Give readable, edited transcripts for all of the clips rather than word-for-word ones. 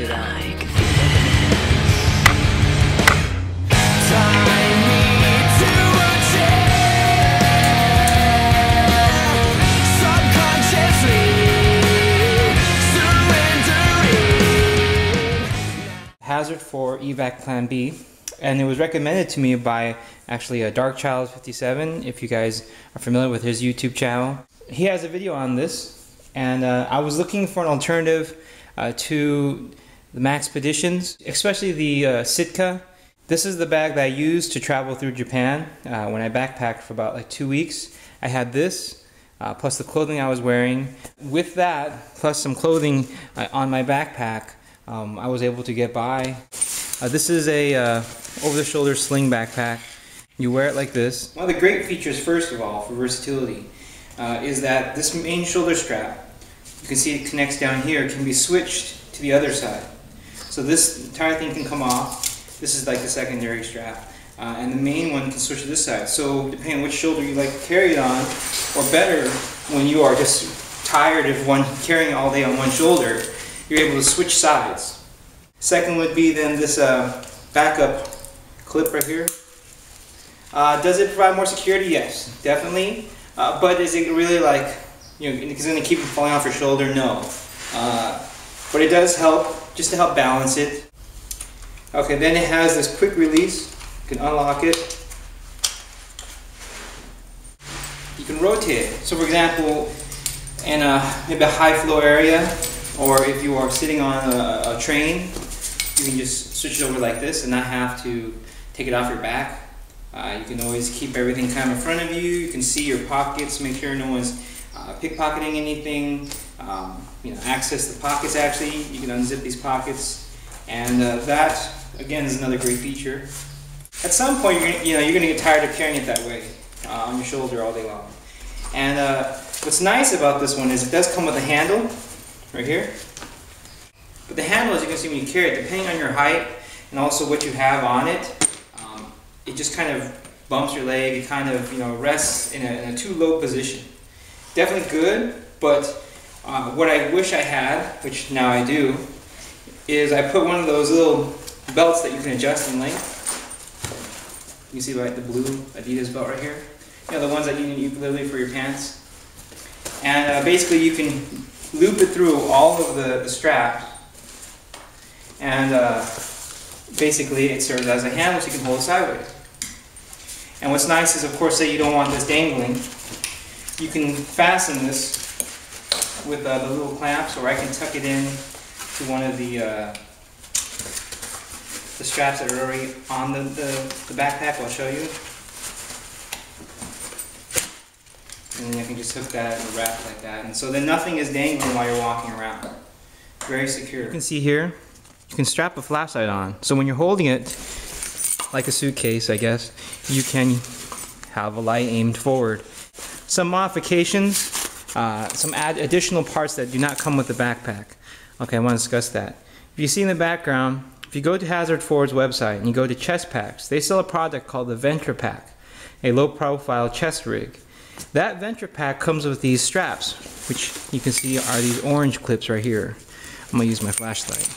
it out. Hazard for Evac Plan B, and it was recommended to me by actually a Dark Child 57, if you guys are familiar with his YouTube channel. He has a video on this, and I was looking for an alternative to the Maxpeditions, especially the Sitka. This is the bag that I used to travel through Japan when I backpacked for about like 2 weeks. I had this, plus the clothing I was wearing. With that, plus some clothing on my backpack, I was able to get by. This is a over-the-shoulder sling backpack. You wear it like this. One of the great features, first of all, for versatility, is that this main shoulder strap, you can see it connects down here, can be switched to the other side. So this entire thing can come off. This is like the secondary strap. And the main one can switch to this side. So depending on which shoulder you like to carry it on, or better, when you are just tired of carrying it all day on one shoulder, you're able to switch sides. Second would be then this backup clip right here. Does it provide more security? Yes, definitely. But is it really like, you know, is it going to keep it falling off your shoulder? No. But it does help, just to help balance it. Okay, then it has this quick release. You can unlock it. You can rotate it. So for example, in maybe a high flow area, or if you are sitting on a train, you can just switch it over like this and not have to take it off your back. You can always keep everything kind of in front of you. You can see your pockets, make sure no one's pickpocketing anything. You know, access the pockets actually. You can unzip these pockets, and that again is another great feature. At some point, you're going to get tired of carrying it that way on your shoulder all day long. And what's nice about this one is it does come with a handle right here. But the handle, as you can see when you carry it, depending on your height and also what you have on it, it just kind of bumps your leg. It kind of, you know, rests in a too low position. Definitely good, but what I wish I had, which now I do, is I put one of those little belts that you can adjust in length. You see like the blue Adidas belt right here? You know, the ones that you use literally for your pants. And basically you can loop it through all of the straps, and basically it serves as a handle so you can hold it sideways. And what's nice is, of course, say you don't want this dangling, you can fasten this with the little clamps, or I can tuck it in to one of the straps that are already on the backpack. I'll show you. And then I can just hook that and wrap like that. And so then nothing is dangling while you're walking around. Very secure. You can see here, you can strap a flashlight on. So when you're holding it, like a suitcase, I guess, you can have a light aimed forward. Some modifications, some additional parts that do not come with the backpack. Okay, I want to discuss that. If you see in the background, if you go to Hazard Forward's website and you go to chest packs, they sell a product called the Venture Pack, a low-profile chest rig. That Venture Pack comes with these straps, which you can see are these orange clips right here. I'm going to use my flashlight.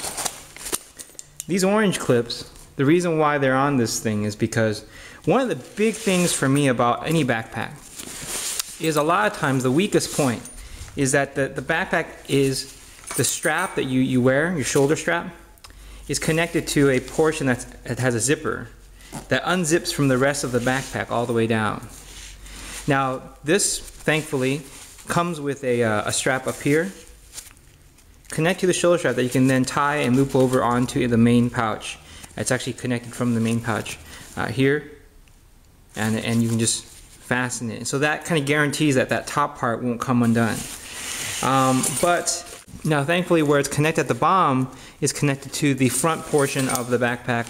These orange clips, the reason why they're on this thing is because one of the big things for me about any backpack is a lot of times the weakest point is that the backpack is the strap that you wear, your shoulder strap, is connected to a portion that has a zipper that unzips from the rest of the backpack all the way down. Now this, thankfully, comes with a strap up here, connect to the shoulder strap that you can then tie and loop over onto the main pouch. It's actually connected from the main pouch here, and you can just fasten it. So that kind of guarantees that that top part won't come undone. But now thankfully where it's connected at the bottom is connected to the front portion of the backpack,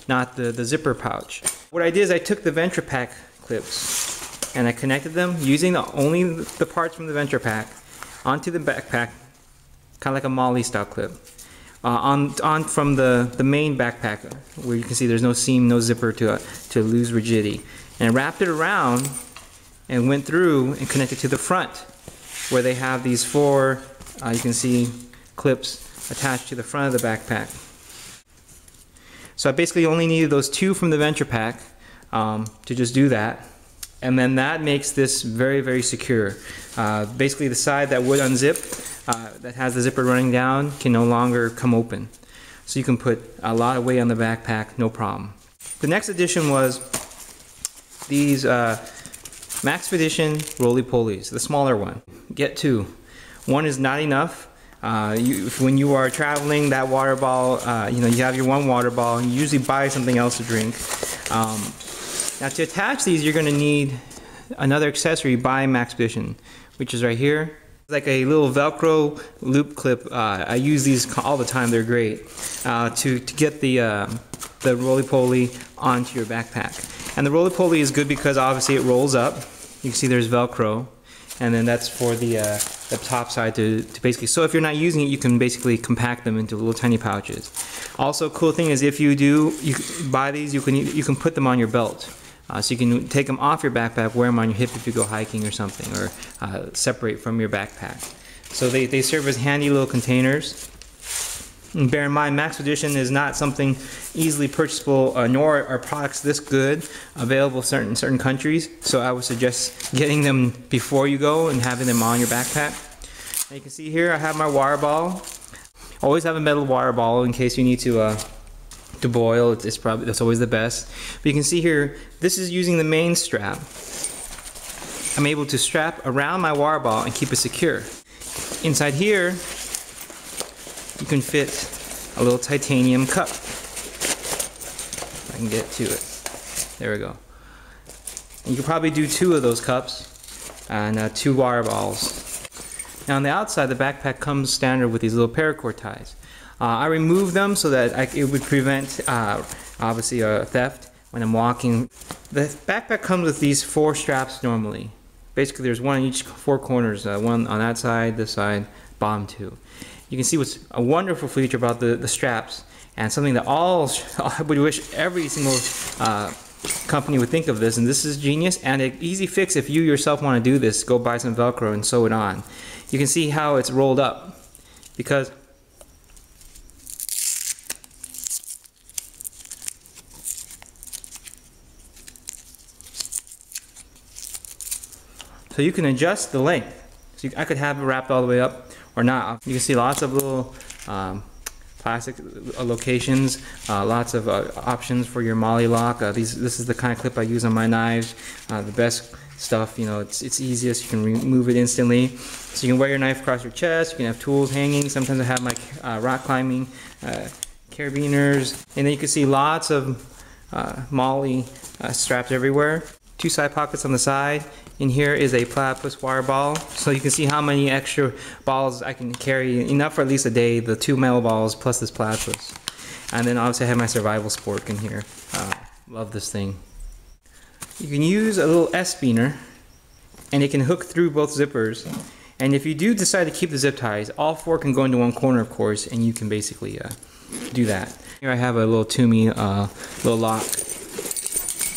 not the zipper pouch. What I did is I took the Venture Pack clips and I connected them using only the parts from the Venture Pack onto the backpack, kind of like a Molly style clip, on from the main backpack, where you can see there's no seam, no zipper to lose rigidity. And I wrapped it around and went through and connected to the front, where they have these four, you can see, clips attached to the front of the backpack. So I basically only needed those 2 from the Venture Pack to just do that. And then that makes this very, very secure. Basically the side that would unzip, that has the zipper running down, can no longer come open. So you can put a lot of weight on the backpack, no problem. The next addition was these Maxpedition roly-polies, the smaller one. Get 2. One is not enough. When you are traveling, that water ball, you have your one water ball, and you usually buy something else to drink. Now to attach these, you're going to need another accessory by Maxpedition, which is right here. It's like a little Velcro loop clip. I use these all the time. They're great to get the roly-poly onto your backpack. And the roly-poly is good because obviously it rolls up. You can see there's Velcro, and then that's for the top side to basically. So if you're not using it, you can basically compact them into little tiny pouches. Also, cool thing is if you buy these, you can put them on your belt. So you can take them off your backpack, wear them on your hip if you go hiking or something, or separate from your backpack. So they serve as handy little containers. And bear in mind, Maxpedition is not something easily purchasable, nor are products this good available in certain countries. So I would suggest getting them before you go and having them on your backpack. And you can see here I have my water ball. Always have a metal water ball in case you need to boil. That's always the best. But you can see here, this is using the main strap. I'm able to strap around my water ball and keep it secure. Inside here, you can fit a little titanium cup. If I can get to it. There we go. And you can probably do 2 of those cups and 2 water balls. Now on the outside, the backpack comes standard with these little paracord ties. I removed them so that it would prevent, obviously, theft when I'm walking. The backpack comes with these 4 straps normally. Basically, there's one on each 4 corners. One on that side, this side, bottom 2. You can see what's a wonderful feature about the straps, and something that I would wish every single company would think of this, and this is genius and an easy fix. If you yourself want to do this, go buy some Velcro and sew it on. You can see how it's rolled up, because so you can adjust the length. So I could have it wrapped all the way up or not. You can see lots of little plastic locations, lots of options for your MOLLE lock. This is the kind of clip I use on my knives. The best stuff, it's easiest. You can remove it instantly. So you can wear your knife across your chest. You can have tools hanging. Sometimes I have my rock climbing carabiners. And then you can see lots of MOLLE straps everywhere. 2 side pockets on the side. In here is a platypus water ball, so you can see how many extra balls I can carry, enough for at least a day, the 2 metal balls plus this platypus. And then obviously I have my survival spork in here. Love this thing. You can use a little S-beaner, and it can hook through both zippers. And if you do decide to keep the zip ties, all 4 can go into one corner, of course, and you can basically do that. Here I have a little Toomey little lock.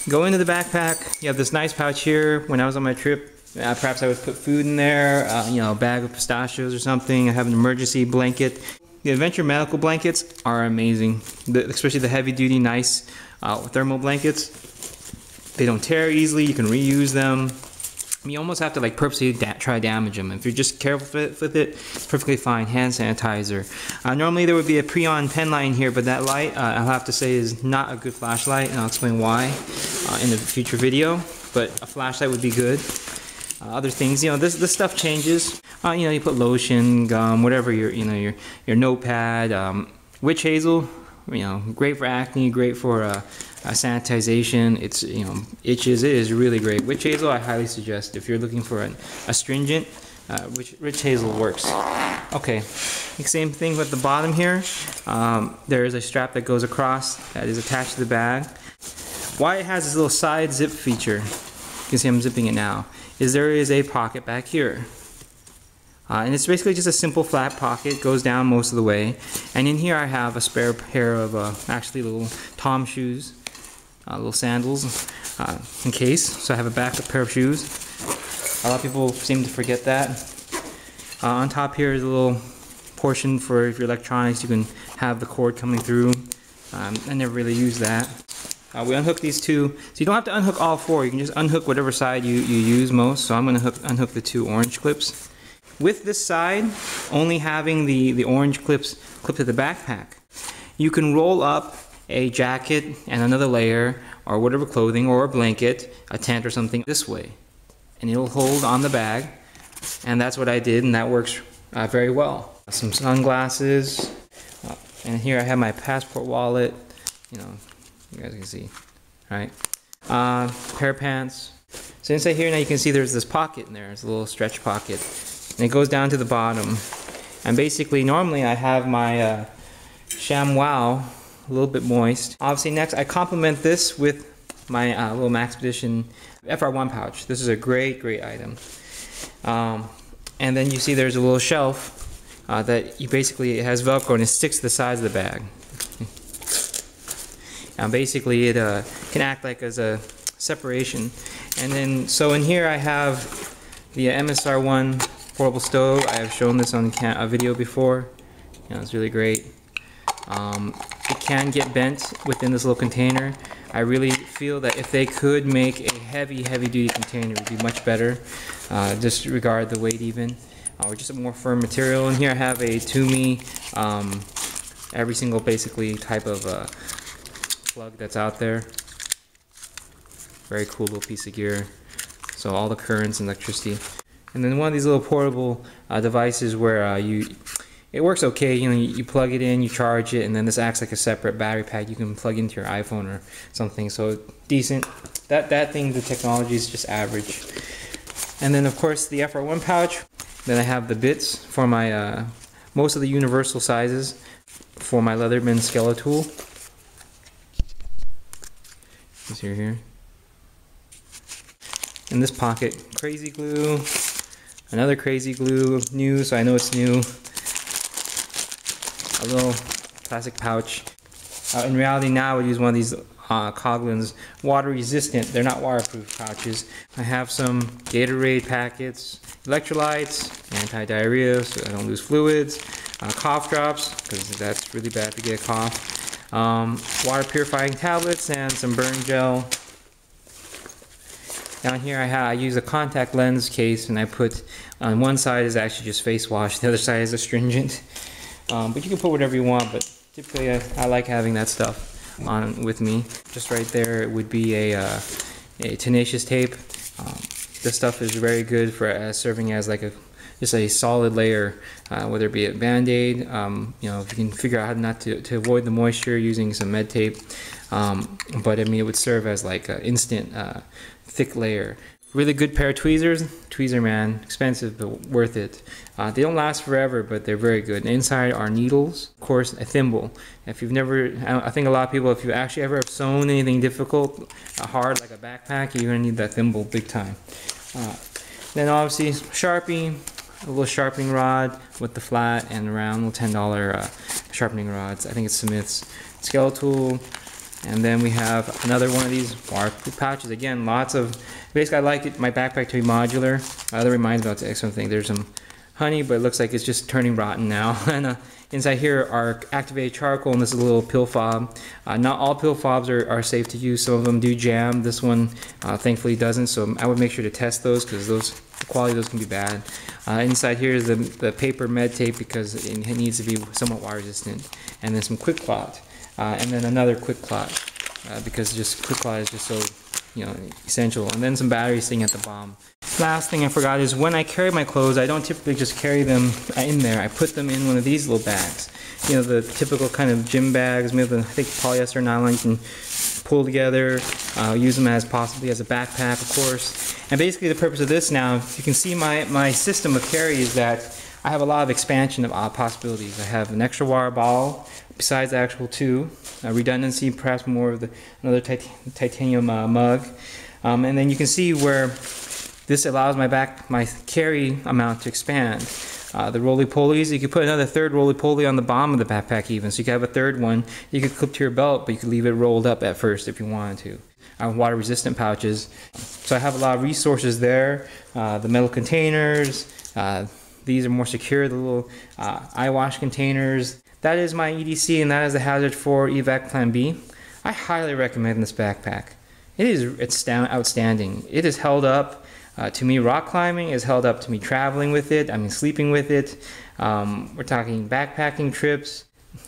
Go into the backpack. You have this nice pouch here. When I was on my trip, perhaps I would put food in there, a bag of pistachios or something. I have an emergency blanket. The Adventure medical blankets are amazing, especially the heavy-duty, nice thermal blankets. They don't tear easily. You can reuse them. You almost have to purposely try to damage them. If you're just careful with it, it's perfectly fine. Hand sanitizer. Normally there would be a Preon pen light in here, but that light, I'll have to say, is not a good flashlight, and I'll explain why in the future video. But a flashlight would be good. Other things, this stuff changes. You put lotion, gum, whatever your notepad. Witch hazel, great for acne, great for sanitization. It's itches. It is really great. Witch hazel I highly suggest if you're looking for an astringent. Witch hazel works. Okay, same thing with the bottom here. There is a strap that goes across that is attached to the bag. Why it has this little side zip feature, you can see I'm zipping it now, is there is a pocket back here. And it's basically just a simple flat pocket, goes down most of the way. And in here I have a spare pair of actually little Tom shoes, little sandals in case. So I have a backup pair of shoes. A lot of people seem to forget that. On top here is a little portion for if your electronics, you can have the cord coming through. I never really use that. We unhook these two, so you don't have to unhook all four. You can just unhook whatever side you use most. So I'm going to unhook the two orange clips. With this side only having the orange clips clipped to the backpack, you can roll up a jacket and another layer or whatever clothing or a blanket, a tent or something this way, and it'll hold on the bag. And that's what I did, and that works very well. Some sunglasses, and here I have my passport wallet. You know, you guys can see, right? Pair of pants. So inside here now you can see there's this pocket in there. It's a little stretch pocket, and it goes down to the bottom. And basically, normally I have my ShamWow a little bit moist. Obviously, next I complement this with my little Maxpedition FR1 pouch. This is a great item. And then you see there's a little shelf that you basically, it has Velcro and it sticks to the sides of the bag. And basically it can act like as a separation. And then, so in here I have the MSR1 portable stove. I have shown this on a video before. You know, it's really great. It can get bent within this little container. I really feel that if they could make a heavy duty container, it would be much better. Disregard the weight even, or just a more firm material. And here I have a Toomey, every single basically type of plug that's out there. Very cool little piece of gear. So all the currents and electricity. And then one of these little portable devices where it works okay. You know, you plug it in, you charge it, and then this acts like a separate battery pack you can plug into your iPhone or something. So decent. That thing, the technology is just average. And then of course the FR1 pouch. Then I have the bits for my most of the universal sizes for my Leatherman Skeletool. You see here. In this pocket, crazy glue. Another crazy glue, new, so I know it's new. A little plastic pouch. In reality now I would use one of these Coghlan's water resistant, they're not waterproof pouches. I have some Gatorade packets, electrolytes, anti-diarrhea so I don't lose fluids, cough drops because that's really bad to get a cough, water purifying tablets, and some burn gel. Down here I use a contact lens case, and I put on one side is actually just face wash, the other side is astringent. But you can put whatever you want, but typically I like having that stuff on with me. Just right there it would be a tenacious tape. This stuff is very good for serving as like just a solid layer, whether it be a band-aid. You know, if you can figure out how not to avoid the moisture using some med tape. But I mean, it would serve as like an instant thick layer. Really good pair of tweezers. Tweezer man, expensive but worth it. They don't last forever, but they're very good. And inside are needles, of course, a thimble. If you've never, I think a lot of people, if you actually ever have sewn anything difficult, hard like a backpack, you're gonna need that thimble big time. Then obviously Sharpie, a little sharpening rod with the flat and the round, little $10 sharpening rods. I think it's Smith's. Skeletool. And then we have another one of these waterproof pouches. Again, lots of, basically I like it, my backpack to be modular. That reminds me about the excellent thing. There's some honey, but it looks like it's just turning rotten now. And inside here are activated charcoal, and this is a little pill fob. Not all pill fobs are safe to use. Some of them do jam. This one thankfully doesn't, so I would make sure to test those because the quality of those can be bad. Inside here is the paper med tape because it needs to be somewhat water resistant. And then some quick clot. And then another quick clot because just quick clot is just so, you know, essential. And then some batteries sitting at the bottom. Last thing I forgot is when I carry my clothes, I don't typically just carry them in there. I put them in one of these little bags. You know, the typical kind of gym bags, maybe I think polyester nylon you can pull together, use them as possibly as a backpack, of course. And basically the purpose of this now, you can see my system of carry is that I have a lot of expansion of possibilities. I have an extra water bottle besides the actual two, redundancy, perhaps more of another titanium mug, and then you can see where this allows my carry amount to expand. The roly-polies, you could put another third roly-poly on the bottom of the backpack even, so you could have a third one. You could clip to your belt, but you could leave it rolled up at first if you wanted to. Water-resistant pouches. So I have a lot of resources there. The metal containers, These are more secure, the little eye wash containers. That is my EDC, and that is the Hazard 4 Evac Plan B. I highly recommend this backpack. It's outstanding. It has held up to me rock climbing, it's held up to me traveling with it, I mean sleeping with it. We're talking backpacking trips,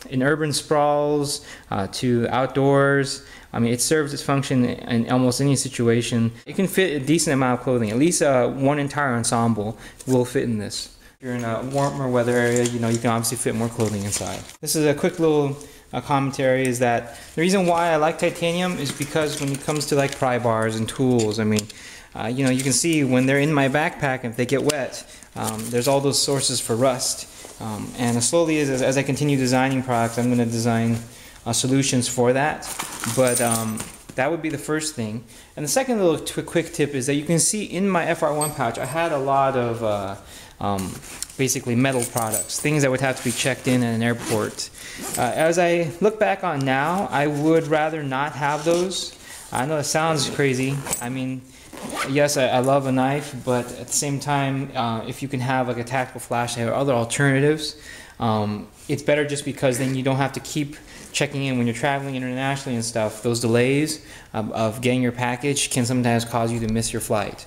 in urban sprawls, to outdoors. I mean, it serves its function in almost any situation. It can fit a decent amount of clothing. At least one entire ensemble will fit in this. If you're in a warmer weather area, you know, you can obviously fit more clothing inside. This is a quick little commentary, is that the reason why I like titanium is because when it comes to like pry bars and tools, I mean, you know, you can see when they're in my backpack, if they get wet, there's all those sources for rust. And slowly, as I continue designing products, I'm going to design solutions for that. But that would be the first thing. And the second little quick tip is that you can see in my FR1 pouch, I had a lot of basically metal products, things that would have to be checked in at an airport. As I look back on now, I would rather not have those. I know it sounds crazy. I mean, yes, I love a knife, but at the same time, if you can have like a tactical flashlight or other alternatives, it's better just because then you don't have to keep checking in when you're traveling internationally and stuff. Those delays of getting your package can sometimes cause you to miss your flight.